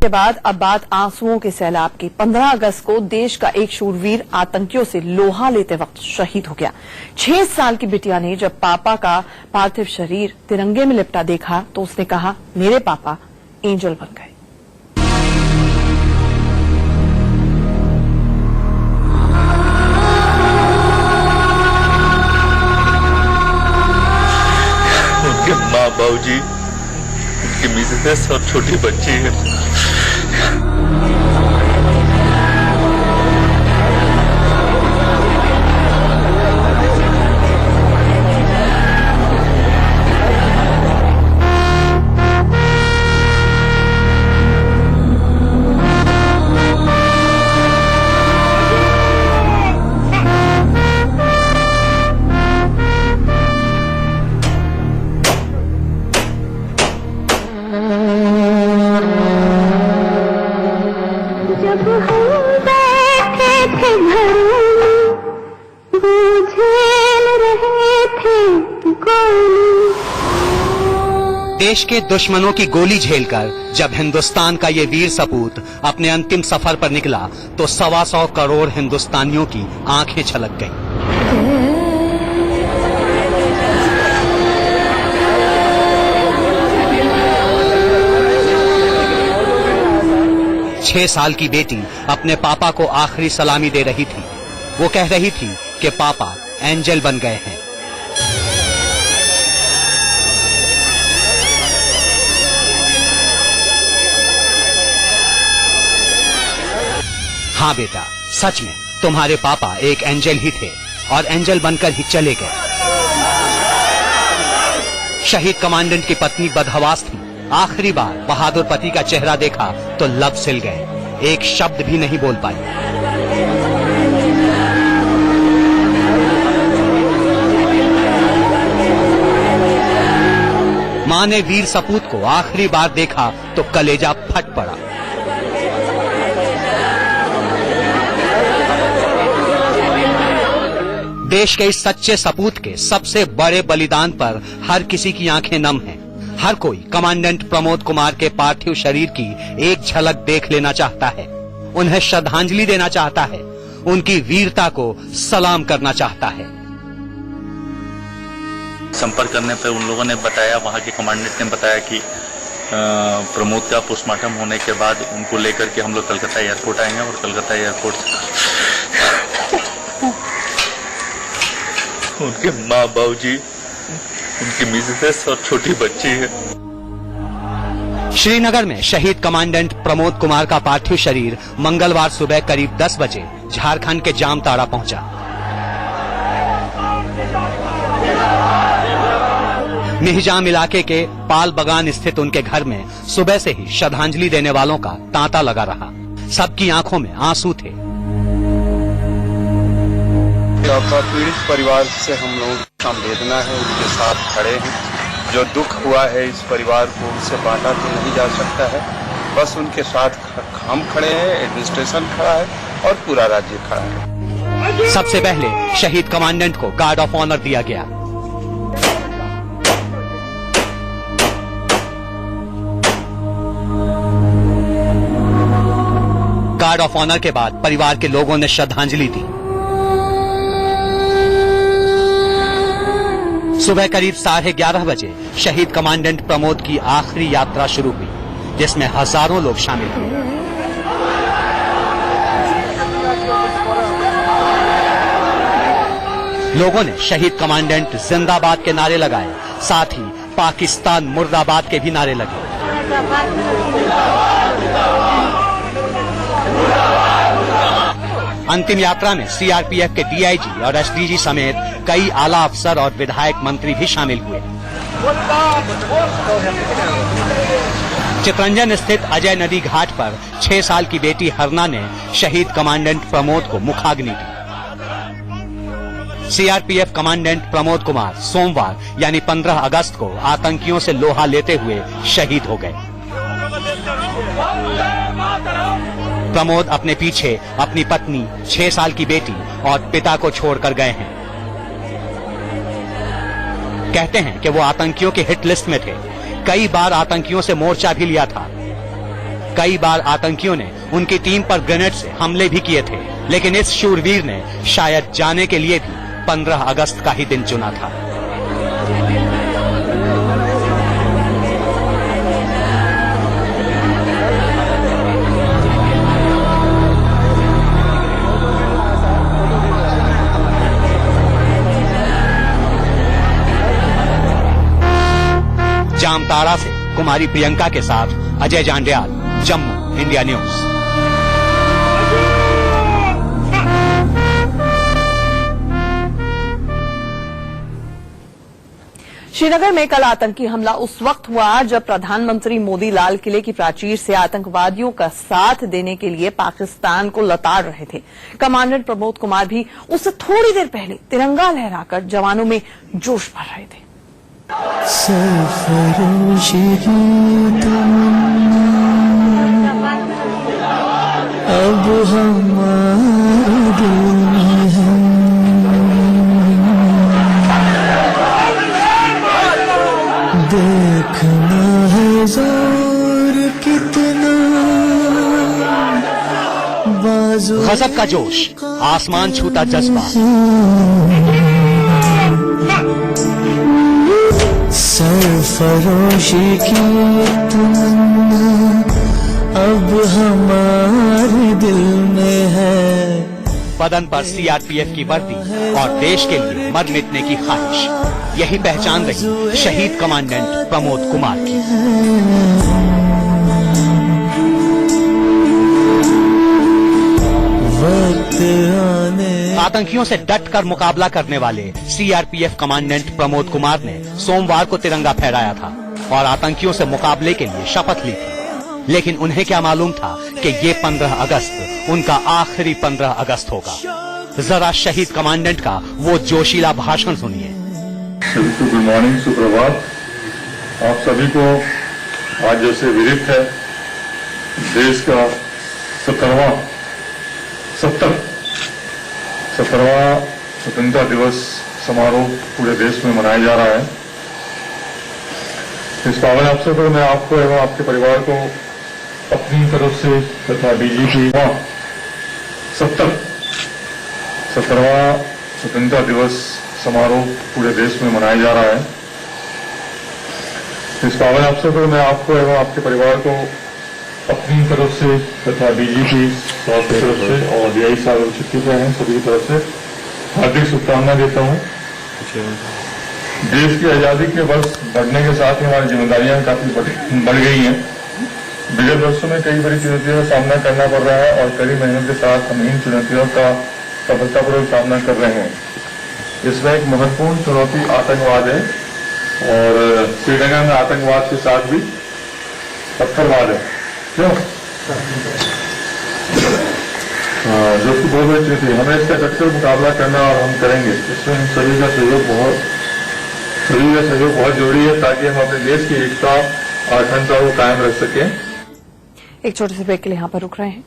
के बाद अब बात आंसुओं के सैलाब की। 15 अगस्त को देश का एक शूरवीर आतंकियों से लोहा लेते वक्त शहीद हो गया। 6 साल की बिटिया ने जब पापा का पार्थिव शरीर तिरंगे में लिपटा देखा तो उसने कहा, मेरे पापा एंजल बन गए। उनके माँ बाबूजी, उनकी मिसेस और छोटी बच्ची है। जब हम बैठे थे घर में, वो झेल रहे थे गोली। देश के दुश्मनों की गोली झेलकर जब हिंदुस्तान का ये वीर सपूत अपने अंतिम सफर पर निकला तो 125 करोड़ हिंदुस्तानियों की आंखें छलक गईं। 6 साल की बेटी अपने पापा को आखिरी सलामी दे रही थी। वो कह रही थी कि पापा एंजल बन गए हैं। हाँ बेटा, सच में तुम्हारे पापा एक एंजल ही थे और एंजल बनकर ही चले गए। शहीद कमांडेंट की पत्नी बदहवास थी। आखिरी बार बहादुर पति का चेहरा देखा तो लब सिल गए, एक शब्द भी नहीं बोल पाई। मां ने वीर सपूत को आखिरी बार देखा तो कलेजा फट पड़ा। देश के इस सच्चे सपूत के सबसे बड़े बलिदान पर हर किसी की आंखें नम हैं। हर कोई कमांडेंट प्रमोद कुमार के पार्थिव शरीर की एक झलक देख लेना चाहता है, उन्हें श्रद्धांजलि देना चाहता है, उनकी वीरता को सलाम करना चाहता है। संपर्क करने पर उन लोगों ने बताया, वहां के कमांडेंट ने बताया कि प्रमोद का पोस्टमार्टम होने के बाद उनको लेकर के हम लोग कलकत्ता एयरपोर्ट आएंगे और कलकत्ता एयरपोर्ट उनके माँ बाबूजी, उनकी मिसेस और छोटी बच्ची है। श्रीनगर में शहीद कमांडेंट प्रमोद कुमार का पार्थिव शरीर मंगलवार सुबह करीब 10 बजे झारखंड के जामताड़ा पहुंचा। मिहिजाम इलाके के पाल बगान स्थित उनके घर में सुबह से ही श्रद्धांजलि देने वालों का तांता लगा रहा। सबकी आंखों में आंसू थे। पीड़ित परिवार से हम लोगों की संवेदना है, उनके साथ खड़े हैं। जो दुख हुआ है इस परिवार को उनसे बांटा तो नहीं जा सकता है, बस उनके साथ हम खड़े हैं, एडमिनिस्ट्रेशन खड़ा है और पूरा राज्य खड़ा है। सबसे पहले शहीद कमांडेंट को गार्ड ऑफ ऑनर दिया गया। गार्ड ऑफ ऑनर के बाद परिवार के लोगों ने श्रद्धांजलि दी। सुबह करीब 11:30 बजे शहीद कमांडेंट प्रमोद की आखिरी यात्रा शुरू हुई, जिसमें हजारों लोग शामिल हुए। लोगों ने शहीद कमांडेंट जिंदाबाद के नारे लगाए, साथ ही पाकिस्तान मुर्दाबाद के भी नारे लगे। अंतिम यात्रा में सीआरपीएफ के डीआईजी और एसडीजी समेत कई आला अफसर और विधायक मंत्री भी शामिल हुए। चितरंजन स्थित अजय नदी घाट पर 6 साल की बेटी हरना ने शहीद कमांडेंट प्रमोद को मुखाग्नि दी। सीआरपीएफ कमांडेंट प्रमोद कुमार सोमवार यानी 15 अगस्त को आतंकियों से लोहा लेते हुए शहीद हो गए। प्रमोद अपने पीछे अपनी पत्नी, 6 साल की बेटी और पिता को छोड़कर गए हैं। कहते हैं कि वो आतंकियों के हिट लिस्ट में थे, कई बार आतंकियों से मोर्चा भी लिया था। कई बार आतंकियों ने उनकी टीम पर ग्रेनेड से हमले भी किए थे, लेकिन इस शूरवीर ने शायद जाने के लिए भी 15 अगस्त का ही दिन चुना था। जामताड़ा से कुमारी प्रियंका के साथ अजय जांड्याल, जम्मू, इंडिया न्यूज। श्रीनगर में कल आतंकी हमला उस वक्त हुआ जब प्रधानमंत्री मोदी लाल किले की प्राचीर से आतंकवादियों का साथ देने के लिए पाकिस्तान को लताड़ रहे थे। कमांडेंट प्रमोद कुमार भी उससे थोड़ी देर पहले तिरंगा लहराकर जवानों में जोश भर रहे थे। अब हमारे दिल में है, देखना है जोर कितना बाजू। गजब का जोश, आसमान छूता जज्बा। सरफरोशी की तमन्ना अब हमारे दिल में है। बदन पर सीआरपीएफ की वर्दी और देश के लिए मर मिटने की ख्वाहिश, यही पहचान रही शहीद कमांडेंट प्रमोद कुमार की। आतंकियों से डटकर मुकाबला करने वाले सीआरपीएफ कमांडेंट प्रमोद कुमार ने सोमवार को तिरंगा फहराया था और आतंकियों से मुकाबले के लिए शपथ ली थी। लेकिन उन्हें क्या मालूम था कि ये 15 अगस्त उनका आखिरी 15 अगस्त होगा। जरा शहीद कमांडेंट का वो जोशीला भाषण सुनिए। गुड मॉर्निंग, सुप्रभात। आप सभी को आज जैसे विदित है, देश का 17वां स्वतंत्रता दिवस समारोह पूरे देश में मनाया जा रहा है। इस पावन अवसर पर मैं आपको एवं आपके परिवार को अपनी तरफ से तथा डीजीपी 17वां स्वतंत्रता दिवस समारोह पूरे देश में मनाया जा रहा है। इस पावन अवसर पर मैं आपको एवं आपके परिवार को अपनी तरफ से तथा डीजीपी साहब की तरफ से और डीआई साहब छुट्टी पे हैं, सभी की तरफ से हार्दिक शुभकामनाएं देता हूं। देश की आजादी के वर्ष बढ़ने के साथ ही हमारी जिम्मेदारियां काफी बढ़ गई हैं। विगत वर्षों में कई बड़ी चुनौतियों का सामना करना पड़ रहा है और कड़ी मेहनत के साथ हम इन चुनौतियों का सफलतापूर्वक सामना कर रहे हैं। इसमें एक महत्वपूर्ण चुनौती आतंकवाद है और श्रीनगर में आतंकवाद के साथ भी पत्थरवाद है, क्यों? जो कि बहुत बड़ी चुनौती है। हमें इसका डटकर मुकाबला करना और हम करेंगे। इसमें हम सभी का सहयोग बहुत जरूरी है ताकि हम अपने देश की एकता और अखंडता को कायम रख सकें। एक छोटे से ब्रेक के लिए यहाँ पर रुक रहे हैं।